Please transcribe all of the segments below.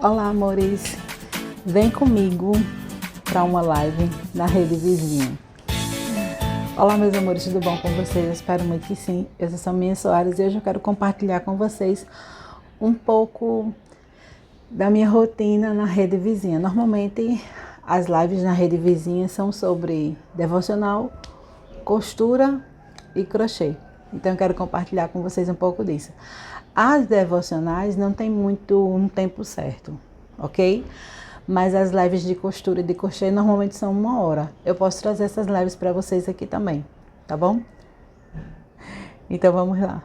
Olá, amores! Vem comigo para uma live na Rede Vizinha. Olá, meus amores, tudo bom com vocês? Eu espero muito que sim. Eu sou Saminha Soares e hoje eu quero compartilhar com vocês um pouco da minha rotina na Rede Vizinha. Normalmente, as lives na Rede Vizinha são sobre devocional, costura e crochê. Então, eu quero compartilhar com vocês um pouco disso. As devocionais não tem muito um tempo certo, ok? Mas as lives de costura e de crochê normalmente são 1 hora. Eu posso trazer essas lives para vocês aqui também, tá bom? Então vamos lá.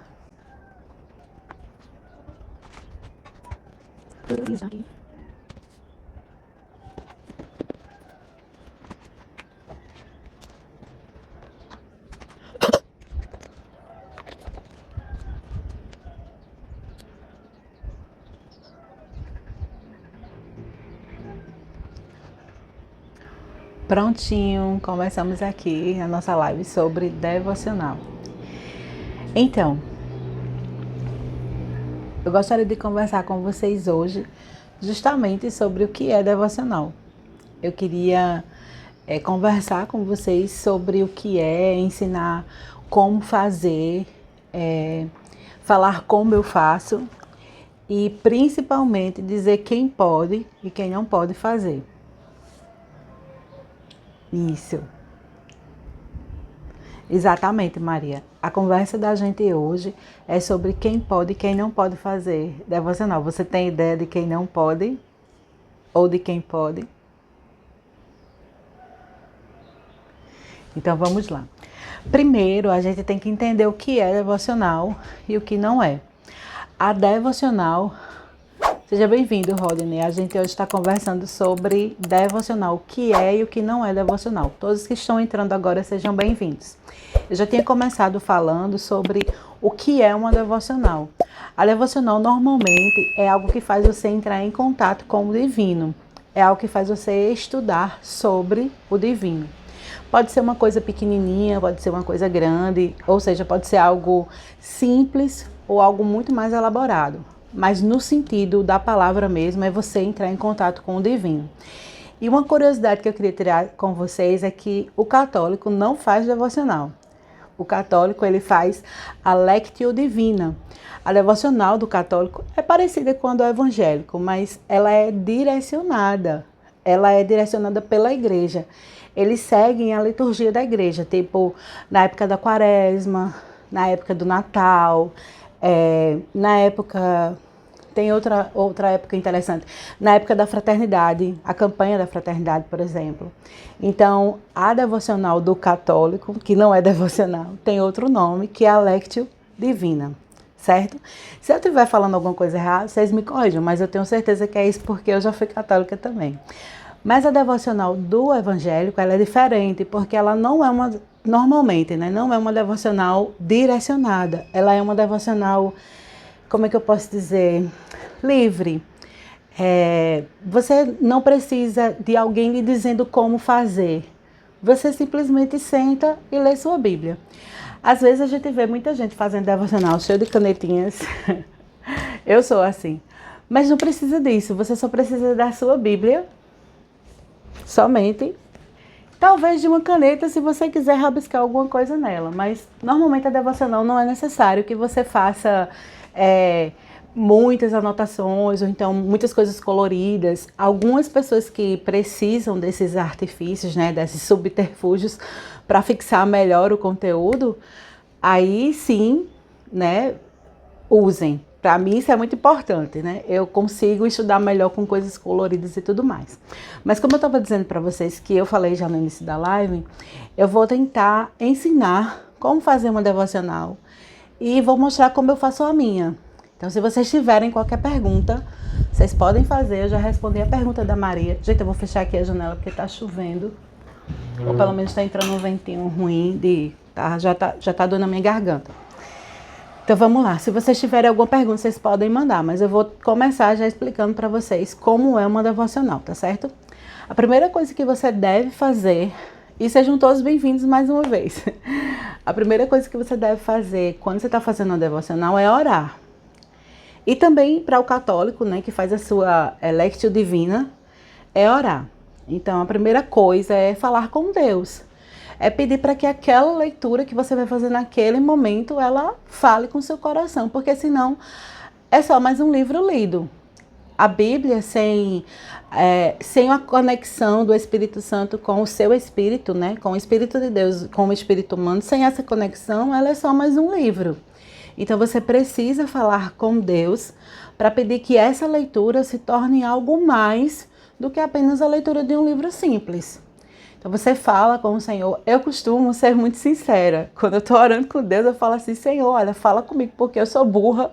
Prontinho, começamos aqui a nossa live sobre devocional. Então, eu gostaria de conversar com vocês hoje justamente sobre o que é devocional. Eu queria conversar com vocês sobre o que é, ensinar como fazer, falar como eu faço e principalmente dizer quem pode e quem não pode fazer. Isso. Exatamente, Maria. A conversa da gente hoje é sobre quem pode e quem não pode fazer devocional. Você tem ideia de quem não pode ou de quem pode? Então vamos lá. Primeiro, a gente tem que entender o que é devocional e o que não é. A devocional, seja bem-vindo, Rodney. A gente hoje está conversando sobre devocional, o que é e o que não é devocional. Todos que estão entrando agora, sejam bem-vindos. Eu já tinha começado falando sobre o que é uma devocional. A devocional normalmente é algo que faz você entrar em contato com o divino. É algo que faz você estudar sobre o divino. Pode ser uma coisa pequenininha, pode ser uma coisa grande, ou seja, pode ser algo simples ou algo muito mais elaborado. Mas no sentido da palavra mesmo é você entrar em contato com o divino. E uma curiosidade que eu queria tirar com vocês é que o católico não faz devocional. O católico ele faz a Lectio Divina. A devocional do católico é parecida com a do evangélico, mas ela é direcionada. Ela é direcionada pela igreja. Eles seguem a liturgia da igreja, tipo na época da quaresma, na época do Natal, na época... Tem outra época interessante, na época da fraternidade, a campanha da fraternidade, por exemplo. Então, a devocional do católico, que não é devocional, tem outro nome, que é a Lectio Divina, certo? Se eu estiver falando alguma coisa errada, vocês me corrijam, mas eu tenho certeza que é isso porque eu já fui católica também. Mas a devocional do evangélico, ela é diferente, porque ela não é uma, normalmente, né, não é uma devocional direcionada, ela é uma devocional... Como é que eu posso dizer? Livre. Você não precisa de alguém lhe dizendo como fazer. Você simplesmente senta e lê sua Bíblia. Às vezes a gente vê muita gente fazendo devocional cheio de canetinhas. Eu sou assim. Mas não precisa disso. Você só precisa da sua Bíblia. Somente. Talvez de uma caneta se você quiser rabiscar alguma coisa nela. Mas normalmente a devocional não é necessário que você faça... muitas anotações ou então muitas coisas coloridas. Algumas pessoas que precisam desses artifícios, né, desses subterfúgios para fixar melhor o conteúdo, aí sim, né, usem. Para mim isso é muito importante, né? Eu consigo estudar melhor com coisas coloridas e tudo mais. Mas como eu estava dizendo para vocês, que eu falei já no início da live, eu vou tentar ensinar como fazer uma devocional e vou mostrar como eu faço a minha. Então, se vocês tiverem qualquer pergunta, vocês podem fazer. Eu já respondi a pergunta da Maria. Gente, eu vou fechar aqui a janela porque tá chovendo. Ou pelo menos tá entrando um ventinho ruim. Já tá doendo a minha garganta. Então, vamos lá. Se vocês tiverem alguma pergunta, vocês podem mandar. Mas eu vou começar já explicando para vocês como é uma devocional, tá certo? A primeira coisa que você deve fazer... E sejam todos bem-vindos mais uma vez. A primeira coisa que você deve fazer quando você está fazendo uma devocional é orar. E também para o católico, né, que faz a sua Lectio Divina, é orar. Então, a primeira coisa é falar com Deus. É pedir para que aquela leitura que você vai fazer naquele momento, ela fale com o seu coração, porque senão é só mais um livro lido. A Bíblia, sem a conexão do Espírito Santo com o seu espírito, né, com o Espírito de Deus, com o espírito humano, sem essa conexão, ela é só mais um livro. Então você precisa falar com Deus para pedir que essa leitura se torne algo mais do que apenas a leitura de um livro simples. Então você fala com o Senhor. Eu costumo ser muito sincera. Quando eu estou orando com Deus, eu falo assim: Senhor, olha, fala comigo porque eu sou burra,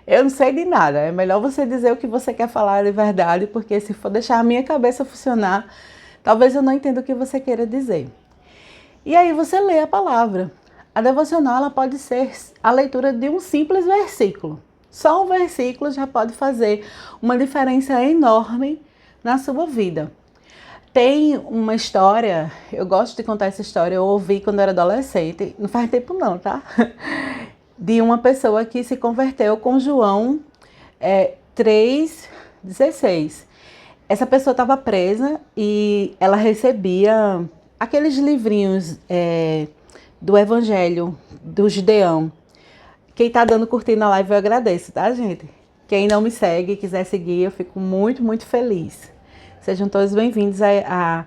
eu não sei de nada. É melhor você dizer o que você quer falar de verdade, porque se for deixar a minha cabeça funcionar, talvez eu não entenda o que você queira dizer. E aí você lê a palavra. A devocional ela pode ser a leitura de um simples versículo. Só um versículo já pode fazer uma diferença enorme na sua vida. Tem uma história, eu gosto de contar essa história, eu ouvi quando eu era adolescente, não faz tempo não, tá? De uma pessoa que se converteu com João 3,16. Essa pessoa estava presa e ela recebia aqueles livrinhos do Evangelho do Gideão. Quem está dando curtir na live eu agradeço, tá, gente? Quem não me segue, quiser seguir, eu fico muito, muito feliz. Sejam todos bem-vindos a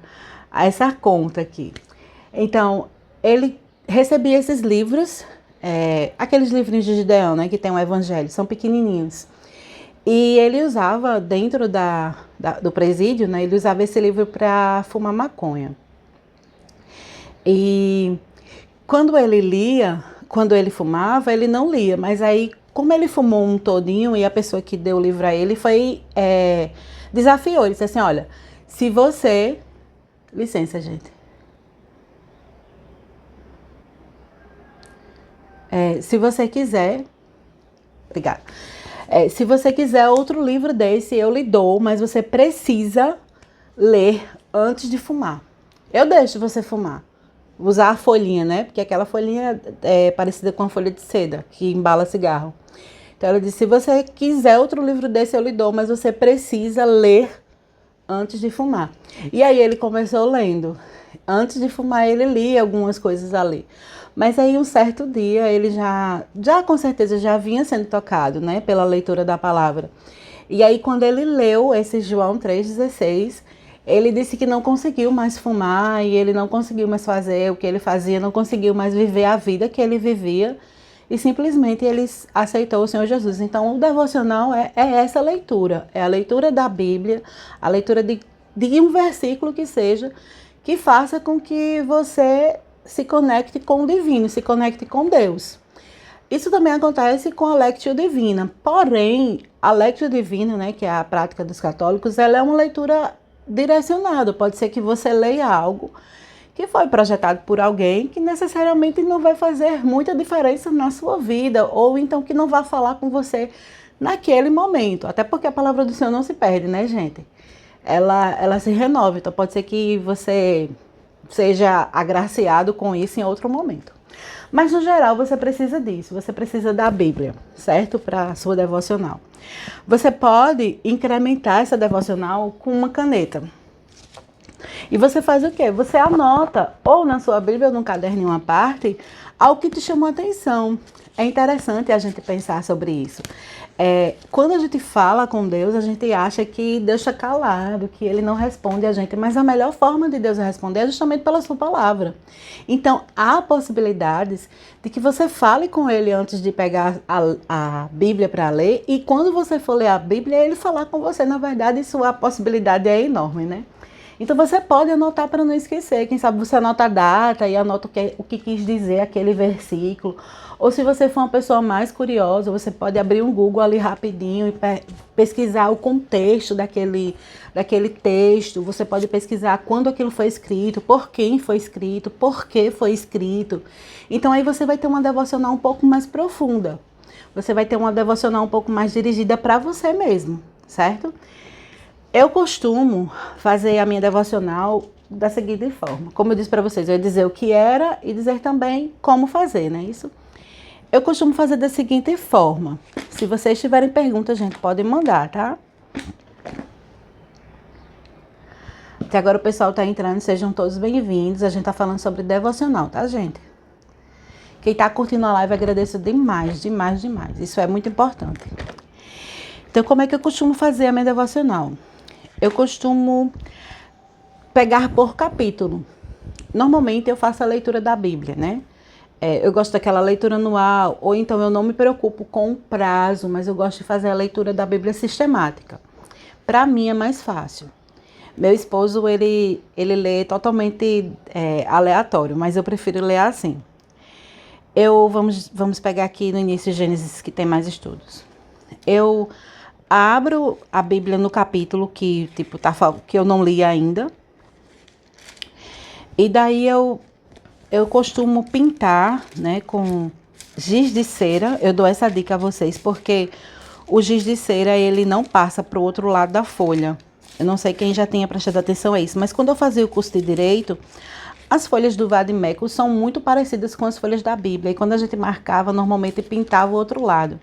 essa conta aqui. Então, ele recebia esses livros, aqueles livrinhos de Gideão, né, que tem o Evangelho, são pequenininhos. E ele usava, dentro do presídio, né, ele usava esse livro para fumar maconha. E quando ele lia, quando ele fumava, ele não lia, mas aí, como ele fumou um todinho e a pessoa que deu o livro a ele desafiou, ele disse assim: olha, se você... Licença, gente. Se você quiser... Obrigada. Se você quiser outro livro desse, eu lhe dou, mas você precisa ler antes de fumar. Eu deixo você fumar. Usar a folhinha, né? Porque aquela folhinha é parecida com a folha de seda, que embala cigarro. Então ela disse: se você quiser outro livro desse, eu lhe dou, mas você precisa ler antes de fumar. E aí ele começou lendo. Antes de fumar, ele lia algumas coisas ali. Mas aí um certo dia, ele já com certeza já vinha sendo tocado, né? Pela leitura da palavra. E aí quando ele leu esse João 3,16, ele disse que não conseguiu mais fumar e ele não conseguiu mais fazer o que ele fazia, não conseguiu mais viver a vida que ele vivia. E simplesmente ele aceitou o Senhor Jesus. Então, o devocional é essa leitura. É a leitura da Bíblia, a leitura de um versículo que seja, que faça com que você se conecte com o divino, se conecte com Deus. Isso também acontece com a Lectio Divina. Porém, a Lectio Divina, né, que é a prática dos católicos, ela é uma leitura direcionada. Pode ser que você leia algo que foi projetado por alguém que necessariamente não vai fazer muita diferença na sua vida, ou então que não vai falar com você naquele momento. Até porque a palavra do Senhor não se perde, né, gente? Ela se renova, então pode ser que você seja agraciado com isso em outro momento. Mas, no geral, você precisa disso, você precisa da Bíblia, certo? Para a sua devocional. Você pode incrementar essa devocional com uma caneta. E você faz o quê? Você anota, ou na sua Bíblia, ou num caderninho à parte, algo que te chamou a atenção. É interessante a gente pensar sobre isso. Quando a gente fala com Deus, a gente acha que Deus está calado, que Ele não responde a gente. Mas a melhor forma de Deus responder é justamente pela sua palavra. Então, há possibilidades de que você fale com Ele antes de pegar a Bíblia para ler. E quando você for ler a Bíblia, Ele falar com você. Na verdade, a possibilidade é enorme, né? Então você pode anotar para não esquecer. Quem sabe você anota a data e anota o que quis dizer aquele versículo. Ou se você for uma pessoa mais curiosa, você pode abrir um Google ali rapidinho e pesquisar o contexto daquele texto. Você pode pesquisar quando aquilo foi escrito, por quem foi escrito, por que foi escrito. Então aí você vai ter uma devocional um pouco mais profunda. Você vai ter uma devocional um pouco mais dirigida para você mesmo, certo? Eu costumo fazer a minha devocional da seguinte forma. Como eu disse para vocês, eu ia dizer o que era e dizer também como fazer, não é isso? Eu costumo fazer da seguinte forma. Se vocês tiverem perguntas, gente, podem mandar, tá? Até agora o pessoal tá entrando, sejam todos bem-vindos. A gente tá falando sobre devocional, tá, gente? Quem tá curtindo a live, agradeço demais, demais, demais. Isso é muito importante. Então, como é que eu costumo fazer a minha devocional? Eu costumo pegar por capítulo. Normalmente eu faço a leitura da Bíblia, né? Eu gosto daquela leitura anual, ou então eu não me preocupo com o prazo, mas eu gosto de fazer a leitura da Bíblia sistemática. Para mim é mais fácil. Meu esposo, ele lê totalmente aleatório, mas eu prefiro ler assim. Vamos pegar aqui no início de Gênesis, que tem mais estudos. Eu abro a Bíblia no capítulo que eu não li ainda. E daí eu costumo pintar, né, com giz de cera. Eu dou essa dica a vocês, porque o giz de cera, ele não passa para o outro lado da folha. Eu não sei quem já tenha prestado atenção a isso, mas quando eu fazia o curso de Direito, as folhas do vade-mecum são muito parecidas com as folhas da Bíblia. E quando a gente marcava, normalmente pintava o outro lado.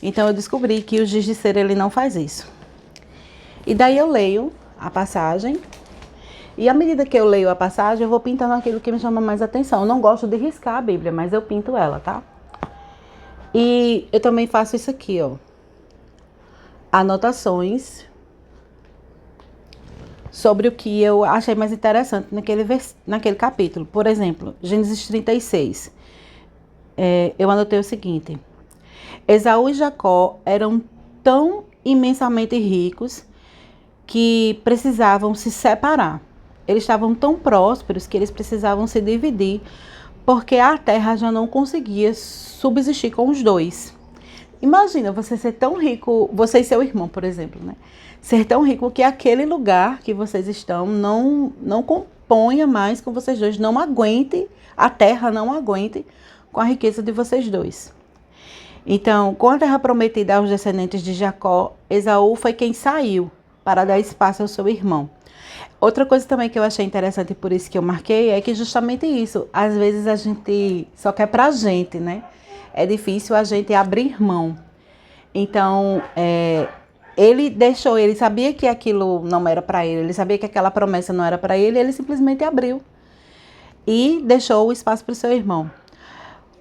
Então eu descobri que o giz de cera, ele não faz isso. E daí eu leio a passagem. E à medida que eu leio a passagem, eu vou pintando aquilo que me chama mais atenção. Eu não gosto de riscar a Bíblia, mas eu pinto ela, tá? E eu também faço isso aqui, ó. Anotações sobre o que eu achei mais interessante naquele capítulo. Por exemplo, Gênesis 36. Eu anotei o seguinte. Esaú e Jacó eram tão imensamente ricos que precisavam se separar. Eles estavam tão prósperos que eles precisavam se dividir, porque a terra já não conseguia subsistir com os dois. Imagina você ser tão rico, você e seu irmão, por exemplo, né? Ser tão rico que aquele lugar que vocês estão não componha mais com vocês dois, não aguente, a terra não aguente com a riqueza de vocês dois. Então, com a terra prometida aos descendentes de Jacó, Esaú foi quem saiu para dar espaço ao seu irmão. Outra coisa também que eu achei interessante, por isso que eu marquei, é que justamente isso, às vezes a gente só quer pra gente, né? É difícil a gente abrir mão. Então, ele sabia que aquilo não era para ele sabia que aquela promessa não era para ele simplesmente abriu e deixou o espaço para o seu irmão.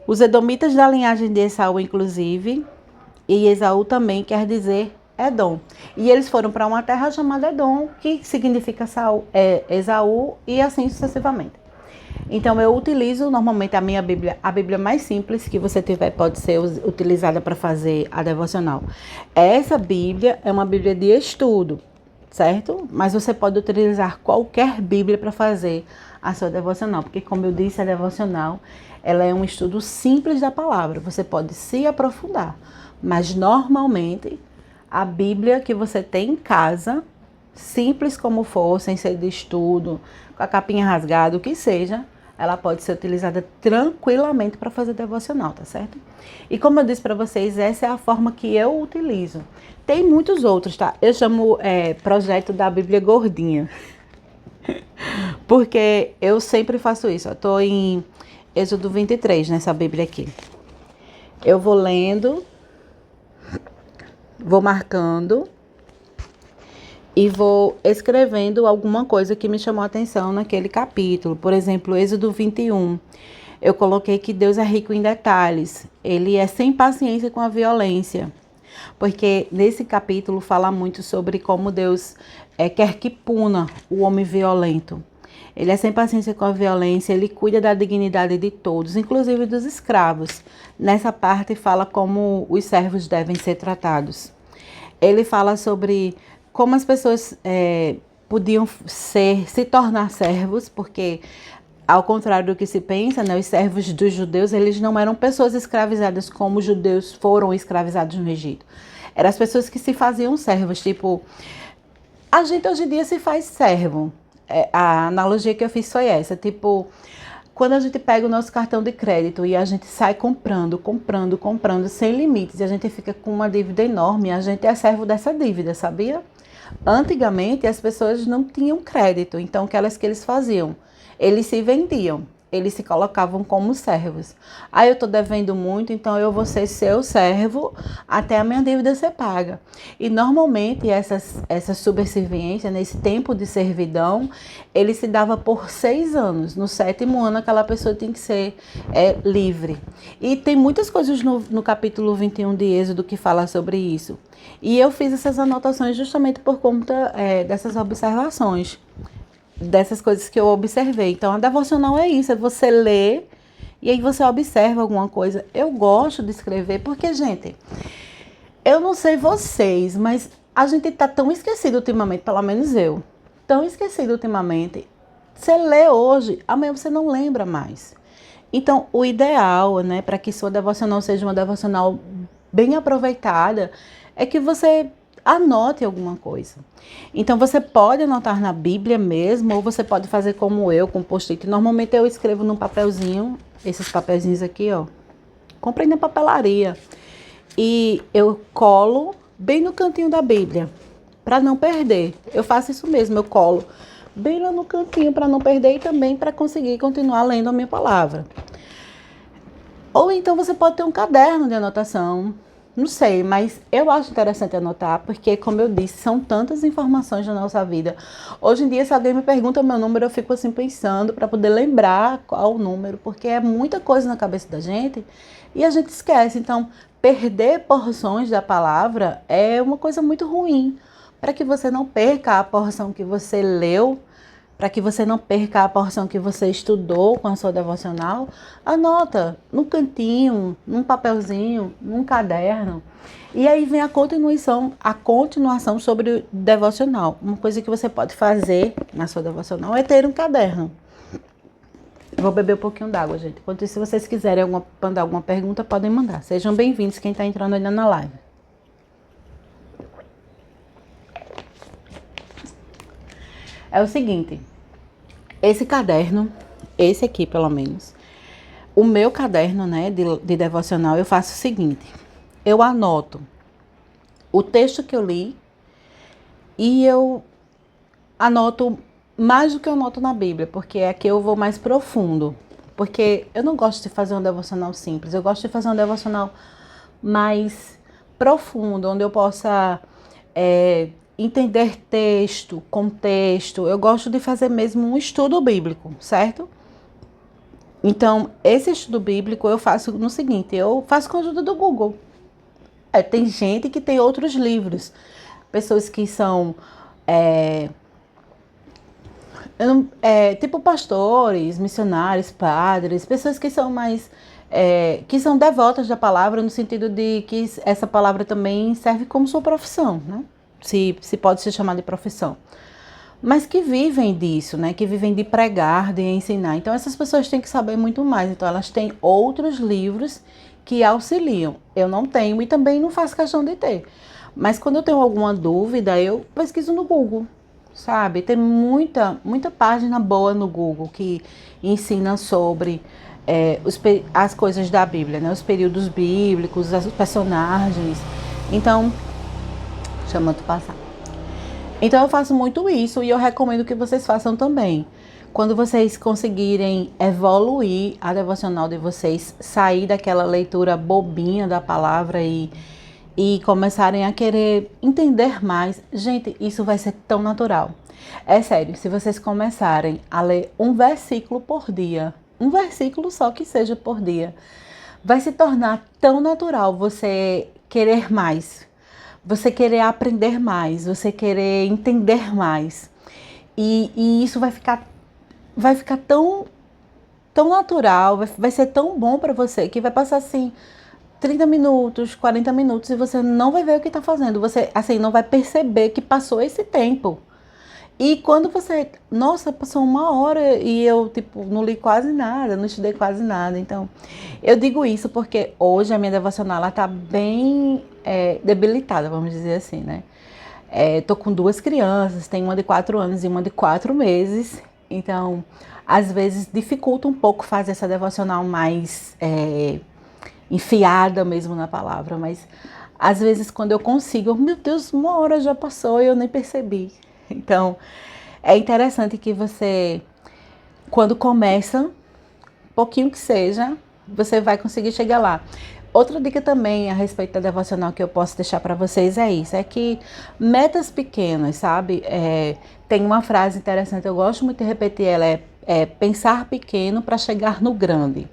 Os edomitas da linhagem de Esaú, inclusive, e Esaú também quer dizer Edom. E eles foram para uma terra chamada Edom, que significa Esaú, e assim sucessivamente. Então, eu utilizo normalmente a Bíblia mais simples que você tiver, pode ser utilizada para fazer a devocional. Essa Bíblia é uma Bíblia de estudo, certo? Mas você pode utilizar qualquer Bíblia para fazer a sua devocional, porque, como eu disse, a devocional, ela é um estudo simples da palavra. Você pode se aprofundar, mas normalmente a Bíblia que você tem em casa, simples como for, sem ser de estudo, com a capinha rasgada, o que seja, ela pode ser utilizada tranquilamente para fazer devocional, tá certo? E como eu disse para vocês, essa é a forma que eu utilizo. Tem muitos outros, tá? Eu chamo projeto da Bíblia Gordinha, porque eu sempre faço isso. Eu tô em Êxodo 23, nessa Bíblia aqui. Eu vou lendo, vou marcando e vou escrevendo alguma coisa que me chamou a atenção naquele capítulo. Por exemplo, Êxodo 21. Eu coloquei que Deus é rico em detalhes. Ele é sem paciência com a violência. Porque nesse capítulo fala muito sobre como Deus quer que puna o homem violento. Ele é sem paciência com a violência, ele cuida da dignidade de todos, inclusive dos escravos. Nessa parte fala como os servos devem ser tratados. Ele fala sobre como as pessoas podiam se tornar servos, porque, ao contrário do que se pensa, né, os servos dos judeus, eles não eram pessoas escravizadas como os judeus foram escravizados no Egito. Eram as pessoas que se faziam servos, tipo, a gente hoje em dia se faz servo. A analogia que eu fiz foi essa, tipo, quando a gente pega o nosso cartão de crédito e a gente sai comprando sem limites, e a gente fica com uma dívida enorme, a gente é servo dessa dívida, sabia? Antigamente as pessoas não tinham crédito, então o que eles faziam? Eles se vendiam. eles se colocavam como servos. Aí eu estou devendo muito, então eu vou ser seu servo até a minha dívida ser paga. E normalmente essa subserviência, nesse tempo de servidão, ele se dava por 6 anos. No 7º ano, aquela pessoa tem que ser livre. E tem muitas coisas no capítulo 21 de Êxodo que fala sobre isso. E eu fiz essas anotações justamente por conta dessas observações, dessas coisas que eu observei. Então, a devocional é isso, é você ler e aí você observa alguma coisa. Eu gosto de escrever porque, gente, eu não sei vocês, mas a gente tá tão esquecido ultimamente, pelo menos eu, tão esquecido ultimamente. Você lê hoje, amanhã você não lembra mais. Então, o ideal, né, para que sua devocional seja uma devocional bem aproveitada, é que você anote alguma coisa. Então, você pode anotar na Bíblia mesmo, ou você pode fazer como eu, com post-it. Normalmente eu escrevo num papelzinho, esses papelzinhos aqui, ó. Comprei na papelaria. E eu colo bem no cantinho da Bíblia, para não perder. Eu faço isso mesmo, eu colo bem lá no cantinho para não perder e também para conseguir continuar lendo a minha palavra. Ou então você pode ter um caderno de anotação. Não sei, mas eu acho interessante anotar, porque, como eu disse, são tantas informações na nossa vida. Hoje em dia, se alguém me pergunta meu número, eu fico assim pensando para poder lembrar qual o número, porque é muita coisa na cabeça da gente e a gente esquece. Então, perder porções da palavra é uma coisa muito ruim. Para que você não perca a porção que você leu, para que você não perca a porção que você estudou com a sua devocional, anota no cantinho, num papelzinho, num caderno. E aí vem a continuação sobre o devocional. Uma coisa que você pode fazer na sua devocional é ter um caderno. Vou beber um pouquinho d'água, gente. Enquanto isso, se vocês quiserem mandar alguma pergunta, podem mandar. Sejam bem-vindos quem está entrando ainda na live. É o seguinte, esse caderno, esse aqui pelo menos, o meu caderno, né, de devocional, eu faço o seguinte, eu anoto o texto que eu li e eu anoto mais do que eu anoto na Bíblia, porque é aqui eu vou mais profundo, porque eu não gosto de fazer um devocional simples, eu gosto de fazer um devocional mais profundo, onde eu possa entender texto, contexto. Eu gosto de fazer mesmo um estudo bíblico, certo? Então, esse estudo bíblico eu faço no seguinte, eu faço com a ajuda do Google. Tem gente que tem outros livros, pessoas que são tipo pastores, missionários, padres, pessoas que são mais que são devotas da palavra, no sentido de que essa palavra também serve como sua profissão, né? Se pode ser chamada de profissão, mas que vivem disso, né? Que vivem de pregar, de ensinar. Então essas pessoas têm que saber muito mais. Então elas têm outros livros que auxiliam. Eu não tenho e também não faço questão de ter. Mas quando eu tenho alguma dúvida, eu pesquiso no Google, sabe? Tem muita página boa no Google que ensina sobre as coisas da Bíblia, né? Os períodos bíblicos, os personagens. Então, chama tu passar. Então eu faço muito isso e eu recomendo que vocês façam também. Quando vocês conseguirem evoluir a devocional de vocês, sair daquela leitura bobinha da palavra e começarem a querer entender mais, gente, isso vai ser tão natural. É sério, se vocês começarem a ler um versículo por dia, um versículo só que seja por dia, vai se tornar tão natural você querer mais. Você querer aprender mais, você querer entender mais. E isso vai ficar tão natural, vai ser tão bom para você, que vai passar assim 30 minutos, 40 minutos e você não vai ver o que está fazendo. Você assim não vai perceber que passou esse tempo. E quando você, nossa, passou 1 hora e eu não li quase nada, não estudei quase nada. Então, eu digo isso porque hoje a minha devocional está bem debilitada, vamos dizer assim, né? Tô com 2 crianças, tem uma de 4 anos e uma de 4 meses. Então, às vezes dificulta um pouco fazer essa devocional mais enfiada mesmo na palavra. Mas, às vezes, quando eu consigo, meu Deus, 1 hora já passou e eu nem percebi. Então, é interessante que você, quando começa, pouquinho que seja, você vai conseguir chegar lá. Outra dica também a respeito da devocional que eu posso deixar para vocês é isso, é que metas pequenas, sabe? Tem uma frase interessante, eu gosto muito de repetir ela, é pensar pequeno para chegar no grande.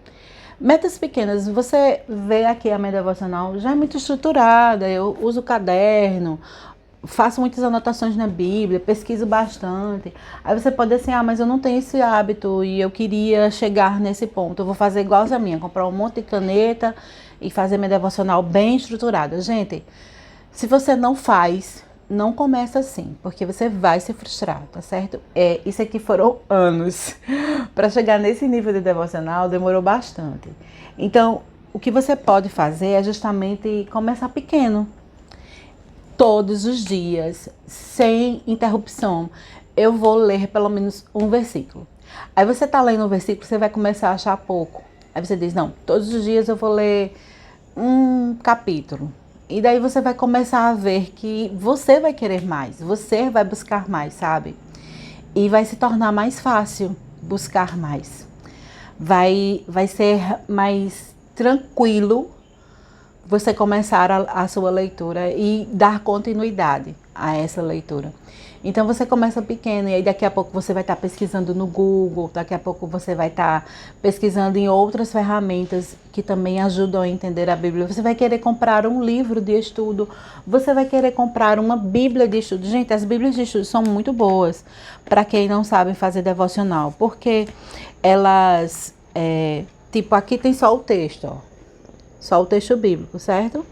Metas pequenas, você vê aqui a minha devocional já é muito estruturada, eu uso caderno, faço muitas anotações na Bíblia, pesquiso bastante. Aí você pode dizer assim, mas eu não tenho esse hábito e eu queria chegar nesse ponto. Eu vou fazer igual a minha, comprar um monte de caneta e fazer minha devocional bem estruturada. Gente, se você não faz, não começa assim, porque você vai se frustrar, tá certo? Isso aqui foram anos. Para chegar nesse nível de devocional, demorou bastante. Então, o que você pode fazer é justamente começar pequeno. Todos os dias, sem interrupção, eu vou ler pelo menos um versículo. Aí você está lendo um versículo, você vai começar a achar pouco. Aí você diz, não, todos os dias eu vou ler um capítulo. E daí você vai começar a ver que você vai querer mais, você vai buscar mais, sabe? E vai se tornar mais fácil buscar mais. Vai ser mais tranquilo você começar a sua leitura e dar continuidade a essa leitura. Então você começa pequeno e aí daqui a pouco você vai estar pesquisando no Google, daqui a pouco você vai estar pesquisando em outras ferramentas que também ajudam a entender a Bíblia. Você vai querer comprar um livro de estudo, você vai querer comprar uma Bíblia de estudo. Gente, as Bíblias de estudo são muito boas para quem não sabe fazer devocional, porque elas, tipo, aqui tem só o texto, ó. Só o texto bíblico, certo?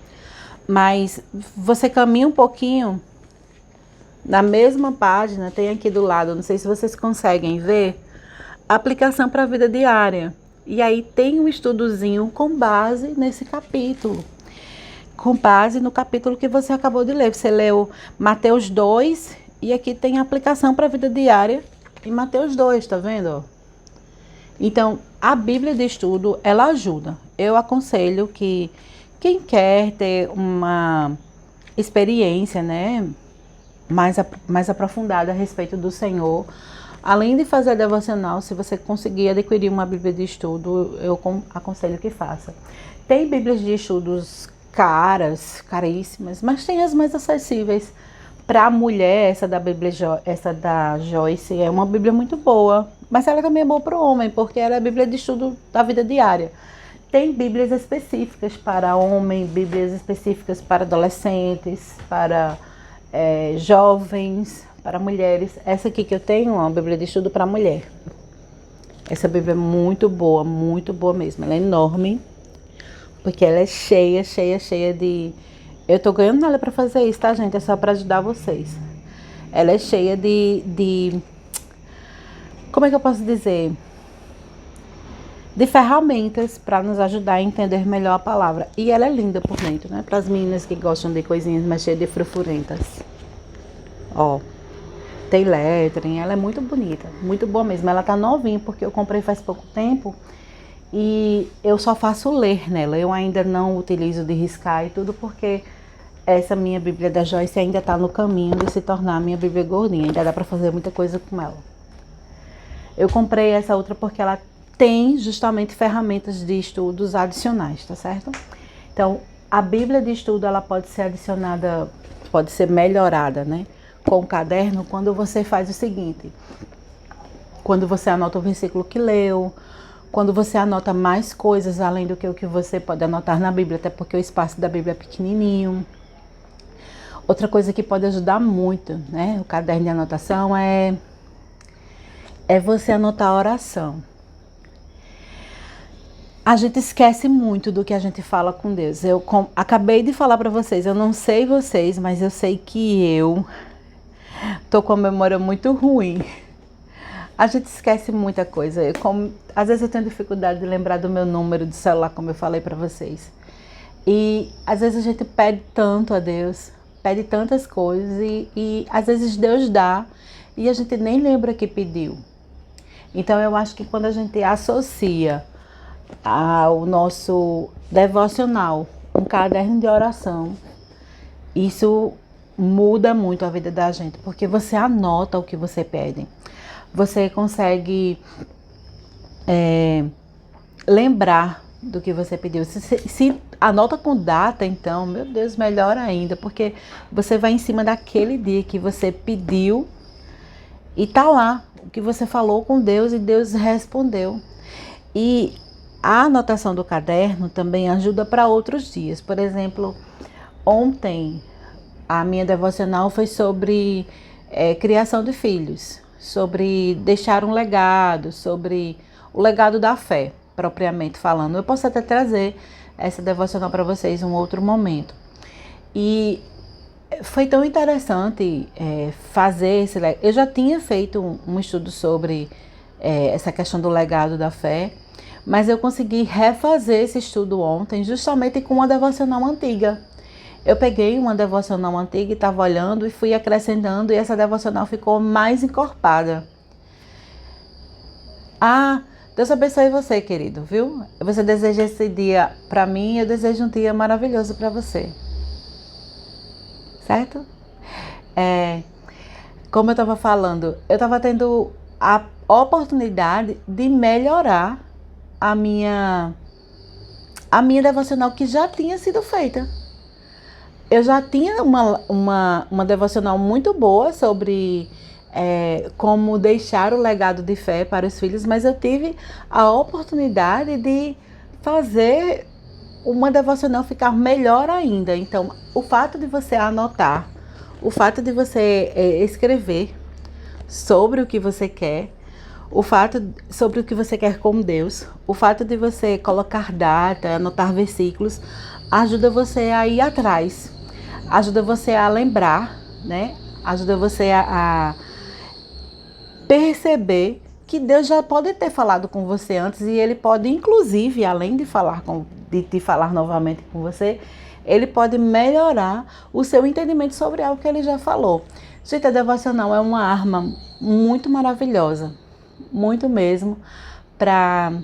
Mas você caminha um pouquinho, na mesma página, tem aqui do lado, não sei se vocês conseguem ver, aplicação para a vida diária. E aí tem um estudozinho com base nesse capítulo. Com base no capítulo que você acabou de ler. Você leu Mateus 2 e aqui tem aplicação para a vida diária em Mateus 2, tá vendo? Então, a Bíblia de estudo, ela ajuda. Eu aconselho que quem quer ter uma experiência, né, mais aprofundada a respeito do Senhor, além de fazer a devocional, se você conseguir adquirir uma Bíblia de estudo, eu aconselho que faça. Tem Bíblias de estudos caríssimas, mas tem as mais acessíveis. Para a mulher, essa da Joyce é uma Bíblia muito boa, mas ela também é boa para o homem, porque ela é a Bíblia de estudo da vida diária. Tem Bíblias específicas para homem, Bíblias específicas para adolescentes, para jovens, para mulheres. Essa aqui que eu tenho é uma Bíblia de estudo para mulher. Essa Bíblia é muito boa mesmo. Ela é enorme, porque ela é cheia de... Eu tô ganhando nada para fazer isso, tá, gente? É só para ajudar vocês. Ela é cheia de... Como é que eu posso dizer? De ferramentas para nos ajudar a entender melhor a palavra. E ela é linda por dentro, né? Para as meninas que gostam de coisinhas mais cheias de frufrurentas. Ó, tem lettering, ela é muito bonita, muito boa mesmo. Ela tá novinha porque eu comprei faz pouco tempo e eu só faço ler nela. Eu ainda não utilizo de riscar e tudo porque essa minha Bíblia da Joyce ainda está no caminho de se tornar minha Bíblia gordinha. Ainda dá para fazer muita coisa com ela. Eu comprei essa outra porque ela tem justamente ferramentas de estudos adicionais, tá certo? Então, a Bíblia de estudo, ela pode ser adicionada, pode ser melhorada, né? Com o caderno, quando você faz o seguinte. Quando você anota o versículo que leu, quando você anota mais coisas além do que o que você pode anotar na Bíblia, até porque o espaço da Bíblia é pequenininho. Outra coisa que pode ajudar muito, né? O caderno de anotação é você anotar a oração. A gente esquece muito do que a gente fala com Deus. Eu acabei de falar para vocês, eu não sei vocês, mas eu sei que eu tô com a memória muito ruim. A gente esquece muita coisa. Às vezes eu tenho dificuldade de lembrar do meu número de celular, como eu falei para vocês. E às vezes a gente pede tanto a Deus, pede tantas coisas e às vezes Deus dá e a gente nem lembra que pediu. Então eu acho que quando a gente associa ao nosso devocional um caderno de oração, isso muda muito a vida da gente, porque você anota o que você pede. Você consegue lembrar do que você pediu. Se anota com data, então, meu Deus, melhor ainda, porque você vai em cima daquele dia que você pediu e tá lá o que você falou com Deus e Deus respondeu. E a anotação do caderno também ajuda para outros dias. Por exemplo, ontem a minha devocional foi sobre criação de filhos, sobre deixar um legado, sobre o legado da fé, propriamente falando. Eu posso até trazer essa devocional para vocês em um outro momento. E foi tão interessante fazer esse legado. Eu já tinha feito um estudo sobre essa questão do legado da fé, mas eu consegui refazer esse estudo ontem justamente com uma devocional antiga. Eu peguei uma devocional antiga e estava olhando e fui acrescentando, e essa devocional ficou mais encorpada. Ah, Deus abençoe você, querido, viu? Você deseja esse dia para mim, eu desejo um dia maravilhoso para você. Certo? Como eu estava falando, eu estava tendo a oportunidade de melhorar a minha devocional que já tinha sido feita. Eu já tinha uma devocional muito boa sobre como deixar o legado de fé para os filhos, mas eu tive a oportunidade de fazer uma devocional ficar melhor ainda. Então, o fato de você anotar, o fato de você escrever sobre o que você quer, o fato sobre o que você quer com Deus, o fato de você colocar data, anotar versículos, ajuda você a ir atrás, ajuda você a lembrar, né? Ajuda você a perceber que Deus já pode ter falado com você antes e Ele pode, inclusive, além de te falar novamente com você, Ele pode melhorar o seu entendimento sobre algo que Ele já falou. Gente, a devocional é uma arma muito maravilhosa, muito mesmo, para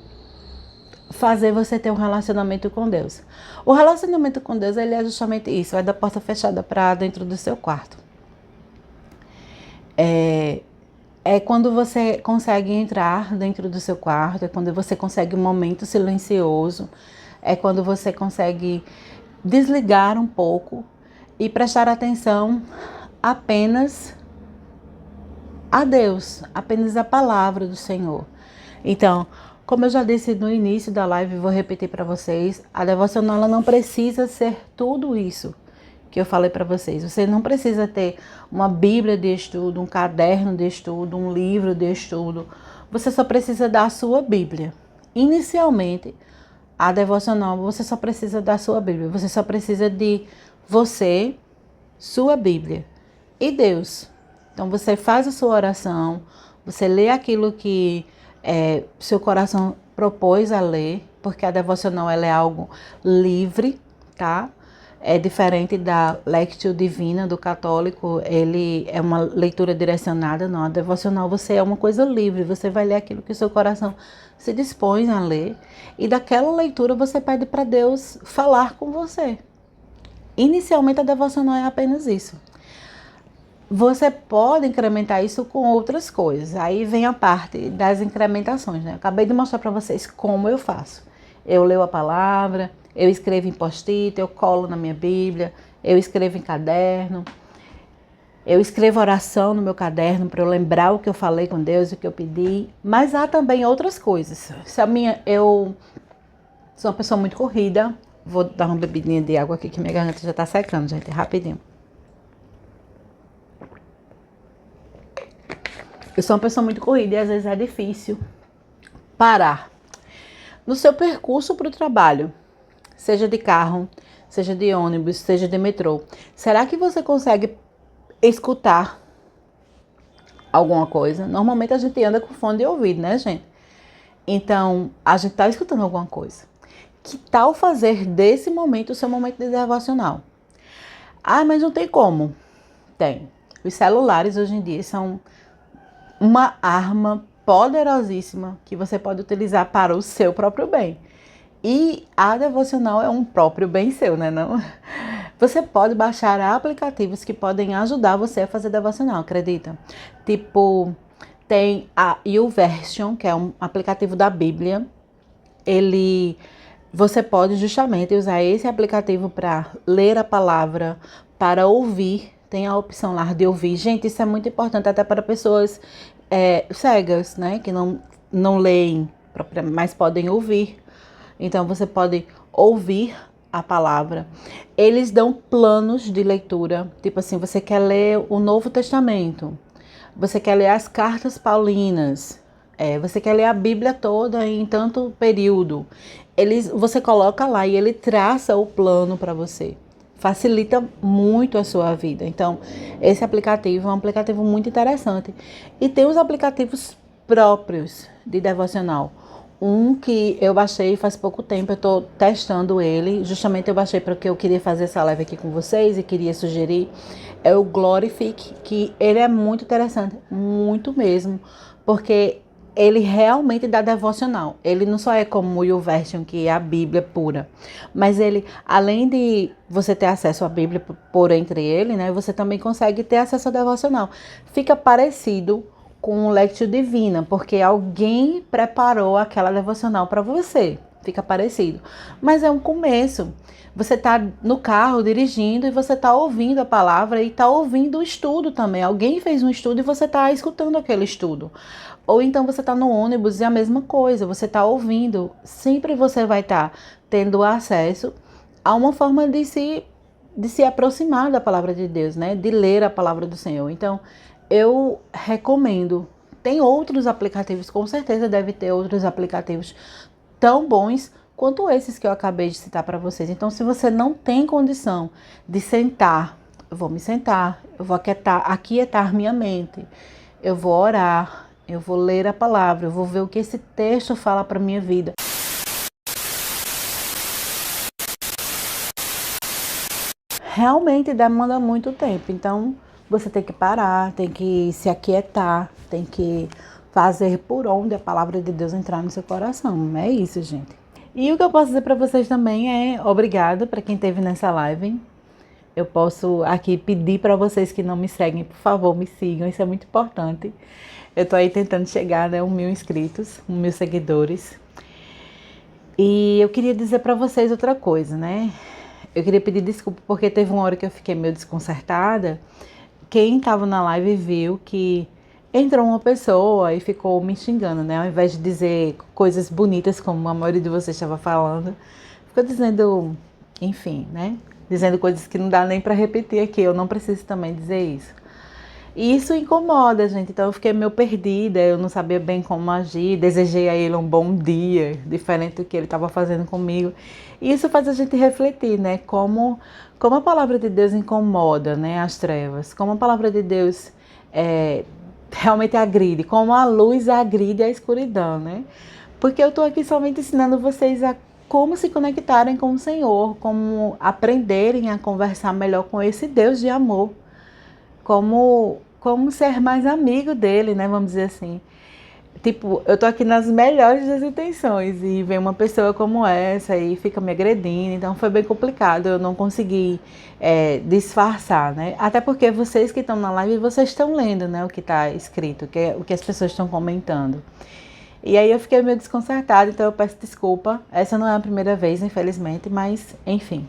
fazer você ter um relacionamento com Deus. O relacionamento com Deus, ele é justamente isso, é da porta fechada para dentro do seu quarto. É quando você consegue entrar dentro do seu quarto, é quando você consegue um momento silencioso, é quando você consegue desligar um pouco e prestar atenção apenas a Deus, apenas a palavra do Senhor. Então, como eu já disse no início da live, vou repetir para vocês, a devocional ela não precisa ser tudo isso que eu falei para vocês. Você não precisa ter uma Bíblia de estudo, um caderno de estudo, um livro de estudo. Você só precisa da sua Bíblia. Inicialmente, a devocional, você só precisa da sua Bíblia. Você só precisa de você, sua Bíblia e Deus. Então, você faz a sua oração, você lê aquilo que seu coração propôs a ler, porque a devocional ela é algo livre, tá? É diferente da Lectio Divina do católico, ele é uma leitura direcionada, não. A devocional você é uma coisa livre, você vai ler aquilo que o seu coração se dispõe a ler, e daquela leitura você pede para Deus falar com você. Inicialmente a devocional é apenas isso. Você pode incrementar isso com outras coisas. Aí vem a parte das incrementações, né? Acabei de mostrar para vocês como eu faço. Eu leio a palavra, eu escrevo em post-it, eu colo na minha Bíblia, eu escrevo em caderno, eu escrevo oração no meu caderno para eu lembrar o que eu falei com Deus, o que eu pedi. Mas há também outras coisas. Eu sou uma pessoa muito corrida. Vou dar uma bebidinha de água aqui que minha garganta já está secando, gente, rapidinho. Eu sou uma pessoa muito corrida e às vezes é difícil parar. No seu percurso para o trabalho, seja de carro, seja de ônibus, seja de metrô, será que você consegue escutar alguma coisa? Normalmente a gente anda com fone de ouvido, né, gente? Então, a gente está escutando alguma coisa. Que tal fazer desse momento o seu momento de devocional? Ah, mas não tem como. Tem. Os celulares hoje em dia são uma arma poderosíssima que você pode utilizar para o seu próprio bem. E a devocional é um próprio bem seu, né? Não? Você pode baixar aplicativos que podem ajudar você a fazer devocional, acredita? Tipo, tem a YouVersion, que é um aplicativo da Bíblia. Você pode justamente usar esse aplicativo para ler a palavra, para ouvir. Tem a opção lá de ouvir. Gente, isso é muito importante até para pessoas cegas, né? Que não leem, mas podem ouvir. Então, você pode ouvir a palavra. Eles dão planos de leitura. Tipo assim, você quer ler o Novo Testamento. Você quer ler as cartas paulinas. Você quer ler a Bíblia toda em tanto período. Você coloca lá e ele traça o plano para você. Facilita muito a sua vida. Então, esse aplicativo é um aplicativo muito interessante. E tem os aplicativos próprios de devocional. Um que eu baixei faz pouco tempo, eu estou testando ele. Justamente eu baixei porque eu queria fazer essa live aqui com vocês e queria sugerir. É o Glorific, que ele é muito interessante, muito mesmo, porque ele realmente dá devocional. Ele não só é como o YouVersion, que é a Bíblia pura, mas ele, além de você ter acesso à Bíblia por entre ele, né, você também consegue ter acesso ao devocional. Fica parecido com o Lectio Divina, porque alguém preparou aquela devocional para você. Fica parecido. Mas é um começo. Você está no carro dirigindo e você está ouvindo a palavra e está ouvindo o estudo também. Alguém fez um estudo e você está escutando aquele estudo. Ou então você está no ônibus e a mesma coisa, você está ouvindo. Sempre você vai estar tendo acesso a uma forma de se aproximar da palavra de Deus, né? De ler a palavra do Senhor. Então, eu recomendo. Tem outros aplicativos, com certeza deve ter outros aplicativos tão bons quanto esses que eu acabei de citar para vocês. Então, se você não tem condição de sentar, eu vou me sentar, eu vou aquietar minha mente, eu vou orar, eu vou ler a palavra, eu vou ver o que esse texto fala para minha vida. Realmente demanda muito tempo, então você tem que parar, tem que se aquietar, tem que fazer por onde a palavra de Deus entrar no seu coração. É isso, gente. E o que eu posso dizer para vocês também é obrigado para quem esteve nessa live. Eu posso aqui pedir para vocês que não me seguem, por favor, me sigam, isso é muito importante. Eu tô aí tentando chegar, né, 1.000 inscritos, 1.000 seguidores. E eu queria dizer para vocês outra coisa, né? Eu queria pedir desculpa porque teve uma hora que eu fiquei meio desconcertada. Quem estava na live viu que entrou uma pessoa e ficou me xingando, né? Ao invés de dizer coisas bonitas, como a maioria de vocês estava falando, ficou dizendo, enfim, né? Dizendo coisas que não dá nem para repetir aqui. Eu não preciso também dizer isso. E isso incomoda, gente. Então eu fiquei meio perdida, eu não sabia bem como agir. Desejei a ele um bom dia, diferente do que ele estava fazendo comigo. E isso faz a gente refletir, né? Como a palavra de Deus incomoda, né, as trevas. Como a palavra de Deus realmente agride. Como a luz agride a escuridão, né? Porque eu estou aqui somente ensinando vocês a como se conectarem com o Senhor, como aprenderem a conversar melhor com esse Deus de amor. Como ser mais amigo dele, né? Vamos dizer assim. Tipo, eu tô aqui nas melhores das intenções e vem uma pessoa como essa e fica me agredindo. Então foi bem complicado, eu não consegui disfarçar, né? Até porque vocês que estão na live, vocês estão lendo, né? O que está escrito, o que as pessoas estão comentando. E aí eu fiquei meio desconcertada, então eu peço desculpa. Essa não é a primeira vez, infelizmente, mas enfim.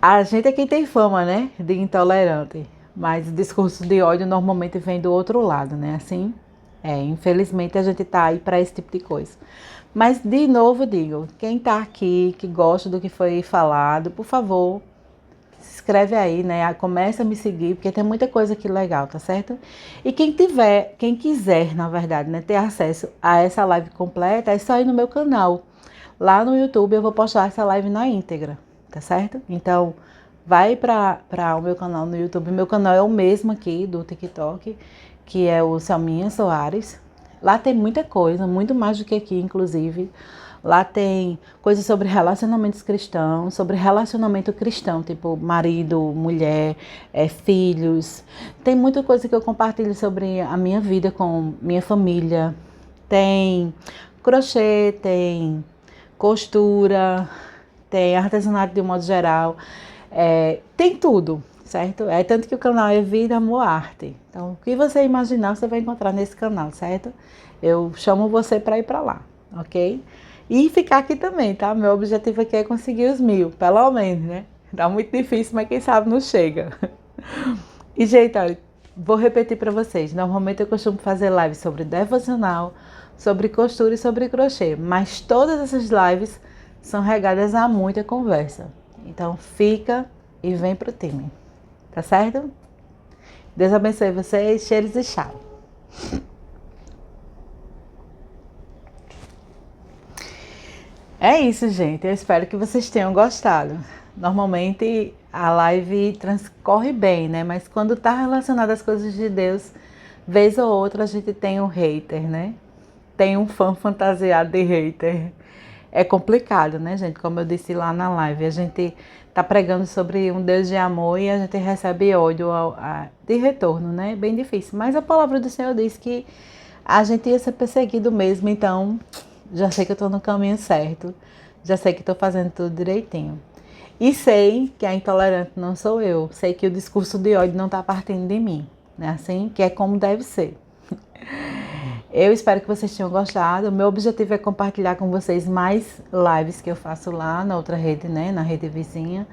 A gente é quem tem fama, né, de intolerante, mas o discurso de ódio normalmente vem do outro lado, né, assim, infelizmente a gente tá aí para esse tipo de coisa. Mas, de novo, digo, quem tá aqui, que gosta do que foi falado, por favor, se inscreve aí, né, começa a me seguir, porque tem muita coisa aqui legal, tá certo? E quem quiser, na verdade, né, ter acesso a essa live completa, é só ir no meu canal. Lá no YouTube eu vou postar essa live na íntegra. Tá certo? Então, vai para o meu canal no YouTube. Meu canal é o mesmo aqui do TikTok, que é o Selminha Soares. Lá tem muita coisa, muito mais do que aqui, inclusive. Lá tem coisas sobre relacionamentos cristãos, sobre relacionamento cristão, tipo marido, mulher, filhos. Tem muita coisa que eu compartilho sobre a minha vida com minha família. Tem crochê, tem costura, tem artesanato de um modo geral, tem tudo, certo? Tanto que o canal é Vida, Amor, Arte. Então, o que você imaginar, você vai encontrar nesse canal, certo? Eu chamo você para ir para lá. ok? E ficar aqui também, tá? Meu objetivo aqui é conseguir os 1000, pelo menos, né? Tá muito difícil, mas quem sabe não chega. E, gente, olha, vou repetir para vocês. Normalmente eu costumo fazer lives sobre devocional, sobre costura e sobre crochê, mas todas essas lives são regadas a muita conversa. Então, fica e vem pro time, tá certo? Deus abençoe vocês, cheiros e tchau. É isso, gente. Eu espero que vocês tenham gostado. Normalmente a live transcorre bem, né? Mas quando tá relacionada às coisas de Deus, vez ou outra a gente tem um hater, né? Tem um fã fantasiado de hater. É complicado, né, gente? Como eu disse lá na live, a gente tá pregando sobre um Deus de amor e a gente recebe ódio de retorno, né? Bem difícil. Mas a palavra do Senhor diz que a gente ia ser perseguido mesmo, então já sei que eu tô no caminho certo. Já sei que tô fazendo tudo direitinho. E sei que a intolerante não sou eu. Sei que o discurso de ódio não tá partindo de mim, né? Assim, que é como deve ser. Eu espero que vocês tenham gostado. O meu objetivo é compartilhar com vocês mais lives que eu faço lá na outra rede, né? Na rede vizinha.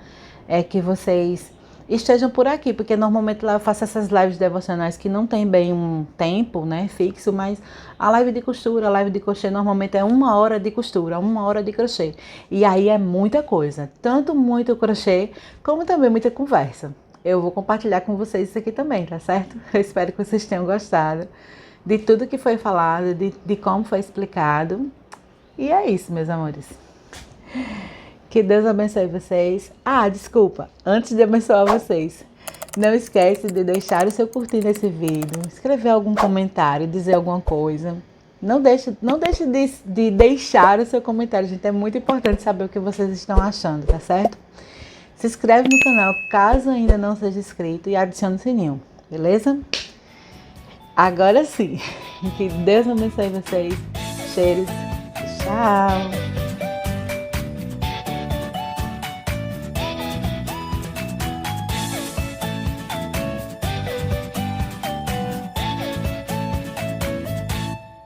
É que vocês estejam por aqui, porque normalmente lá eu faço essas lives devocionais que não tem bem um tempo, né, fixo, mas a live de costura, a live de crochê normalmente é 1 hora de costura, 1 hora de crochê. E aí é muita coisa, tanto muito crochê, como também muita conversa. Eu vou compartilhar com vocês isso aqui também, tá certo? Eu espero que vocês tenham gostado de tudo que foi falado, de como foi explicado. E é isso, meus amores. Que Deus abençoe vocês. Ah, desculpa, antes de abençoar vocês, não esquece de deixar o seu curtir nesse vídeo, escrever algum comentário, dizer alguma coisa. Não deixe de deixar o seu comentário, gente. É muito importante saber o que vocês estão achando, tá certo? Se inscreve no canal caso ainda não seja inscrito e adicione o sininho, beleza? Agora sim, que Deus abençoe vocês. Cheiros. Tchau.